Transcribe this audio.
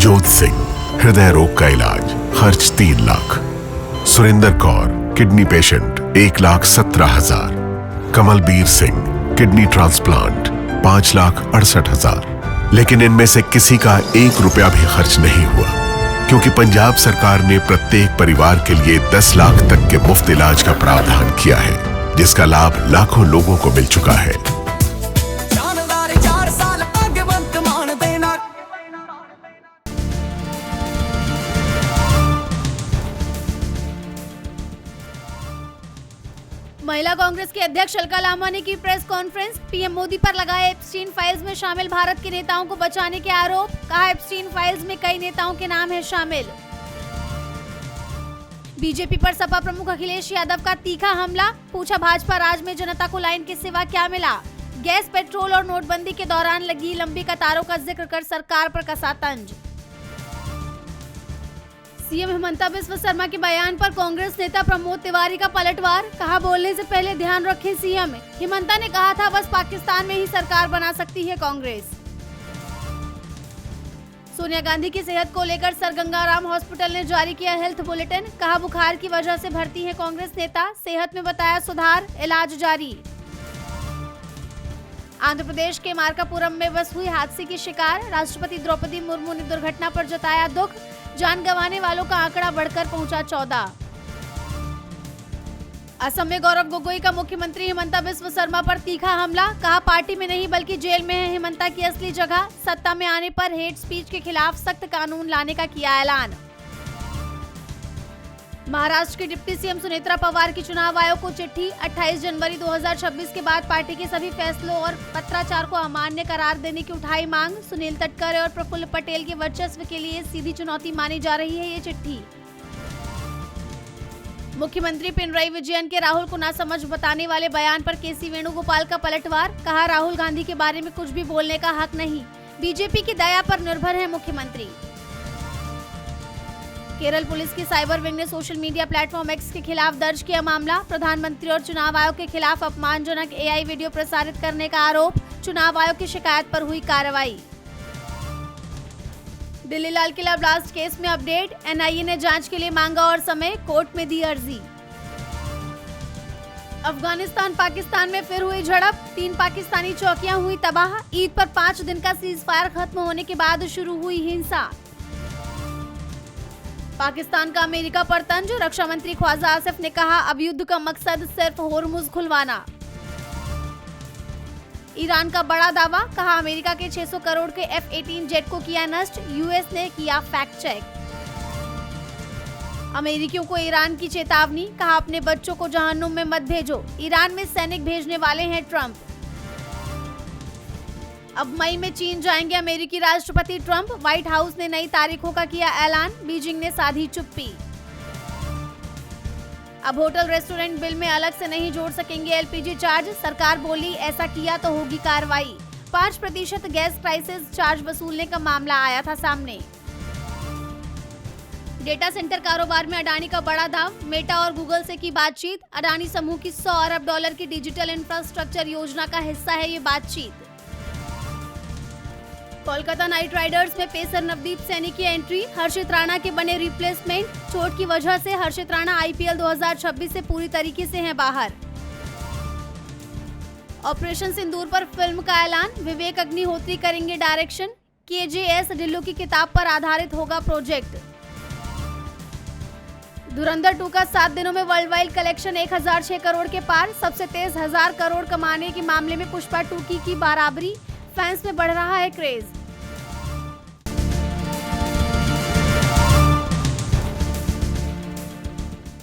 जोत सिंह, हृदय रोग का इलाज, खर्च 3 lakh. Surender Kaur, kidney patient, 1,17,000। Kamalbir Singh, kidney transplant, 5,68,000। लेकिन इनमें से किसी का 1 रुपया भी खर्च नहीं हुआ, क्योंकि पंजाब सरकार ने प्रत्येक परिवार के लिए 10 लाख तक के मुफ्त इलाज का प्रावधान किया है, जिसका लाभ लाखों लोगों को मिल चुका है। महिला कांग्रेस के अध्यक्ष अलका लांबा ने की प्रेस कॉन्फ्रेंस। पीएम मोदी पर लगाए एप्स्टीन फाइल्स में शामिल भारत के नेताओं को बचाने के आरोप। कहा एप्स्टीन फाइल्स में कई नेताओं के नाम है शामिल। बीजेपी पर सपा प्रमुख अखिलेश यादव का तीखा हमला। पूछा भाजपा राज में जनता को लाइन के सिवा क्या मिला। गैस, पेट्रोल और नोटबंदी के दौरान लगी लंबी कतारों का जिक्र कर सरकार पर कसा तंज। सीएम हिमंता बिस्वा शर्मा के बयान पर कांग्रेस नेता प्रमोद तिवारी का पलटवार। कहा बोलने से पहले ध्यान रखें सीएम। हिमंता ने कहा था बस पाकिस्तान में ही सरकार बना सकती है कांग्रेस। सोनिया गांधी की सेहत को लेकर सर गंगाराम हॉस्पिटल ने जारी किया हेल्थ बुलेटिन। कहा बुखार की वजह से भर्ती है कांग्रेस नेता, सेहत में बताया सुधार, इलाज जारी। आंध्र प्रदेश के मार्कापुरम में बस हुई हादसे की शिकार। राष्ट्रपति द्रौपदी मुर्मू ने दुर्घटना पर जताया दुख। जान गंवाने वालों का आंकड़ा बढ़कर पहुंचा 14। असम में गौरव गोगोई का मुख्यमंत्री हिमंता बिस्वा शर्मा पर तीखा हमला। कहा पार्टी में नहीं बल्कि जेल में है हिमंता की असली जगह। सत्ता में आने पर हेट स्पीच के खिलाफ सख्त कानून लाने का किया ऐलान। महाराष्ट्र के डिप्टी सीएम सुनेत्रा पवार की चुनाव आयोग को चिट्ठी। 28 जनवरी 2026 के बाद पार्टी के सभी फैसलों और पत्राचार को अमान्य करार देने की उठाई मांग। सुनील तटकरे और प्रफुल्ल पटेल के वर्चस्व के लिए सीधी चुनौती मानी जा रही है ये चिट्ठी। मुख्यमंत्री पिनराई विजयन के राहुल को नासमझ बताने वाले बयान पर केसी वेणुगोपाल का पलटवार। कहा राहुल गांधी के बारे में कुछ भी बोलने का हक नहीं, बीजेपी की दया पर निर्भर है मुख्यमंत्री। केरल पुलिस की साइबर विंग ने सोशल मीडिया प्लेटफॉर्म एक्स के खिलाफ दर्ज किया मामला। प्रधानमंत्री और चुनाव आयोग के खिलाफ अपमानजनक एआई वीडियो प्रसारित करने का आरोप। चुनाव आयोग की शिकायत पर हुई कार्रवाई। दिल्ली लाल किला ब्लास्ट केस में अपडेट। एनआईए ने जांच के लिए मांगा और समय, कोर्ट में दी अर्जी। अफगानिस्तान पाकिस्तान में फिर हुई झड़प। 3 पाकिस्तानी चौकियां हुई तबाह। ईद पर 5 दिन का सीज फायर खत्म होने के बाद शुरू हुई हिंसा। पाकिस्तान का अमेरिका पर तंज। रक्षा मंत्री ख्वाजा आसिफ ने कहा अब युद्ध का मकसद सिर्फ होर्मुज खुलवाना। ईरान का बड़ा दावा। कहा अमेरिका के 600 करोड़ के F-18 जेट को किया नष्ट। यूएस ने किया फैक्ट चेक। अमेरिकियों को ईरान की चेतावनी। कहा अपने बच्चों को जहन्नुम में मत भेजो। ईरान में सैनिक भेजने वाले हैं ट्रंप। अब मई में चीन जाएंगे अमेरिकी राष्ट्रपति ट्रंप। व्हाइट हाउस ने नई तारीखों का किया ऐलान। बीजिंग ने साधी चुप्पी। अब होटल रेस्टोरेंट बिल में अलग से नहीं जोड़ सकेंगे एलपीजी चार्ज। सरकार बोली ऐसा किया तो होगी कार्रवाई। 5% गैस क्राइसिस चार्ज वसूलने का मामला आया था सामने। डेटा सेंटर कारोबार में अडानी का बड़ा दाव। मेटा और गूगल से की बातचीत। अडानी समूह की $100 अरब की डिजिटल इंफ्रास्ट्रक्चर योजना का हिस्सा है ये बातचीत। कोलकाता नाइट राइडर्स में पेसर नवदीप सैनी की एंट्री। हर्षित राणा के बने रिप्लेसमेंट। चोट की वजह से हर्षित राणा आईपीएल 2026 से पूरी तरीके से हैं बाहर। ऑपरेशन सिंदूर पर फिल्म का ऐलान। विवेक अग्निहोत्री करेंगे डायरेक्शन। केजेएस ढिल्लों की किताब पर आधारित होगा प्रोजेक्ट। धुरंधर 2 का 7 दिनों में वर्ल्ड वाइड कलेक्शन 1006 करोड़ के पार। सबसे तेज 1000 करोड़ कमाने के मामले में पुष्पा 2 की बराबरी। फैंस में बढ़ रहा है क्रेज।